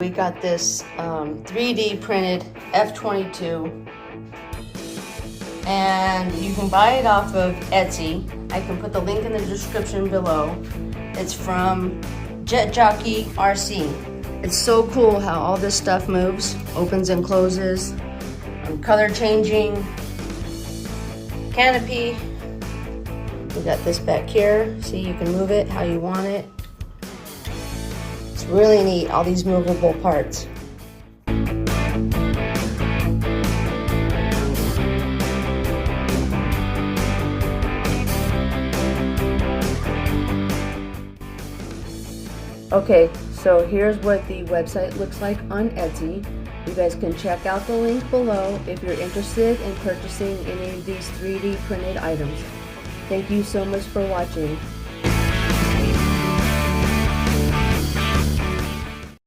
We got this 3D printed F-22, and you can buy it off of Etsy. I can put the link in the description below. It's from Jet Jockey RC. It's so cool how all this stuff moves, opens and closes, color changing, canopy. We got this back here, see, you can move it how you want it. It's really neat, all these movable parts. Okay, so here's what the website looks like on Etsy. You guys can check out the link below if you're interested in purchasing any of these 3D printed items. Thank you so much for watching.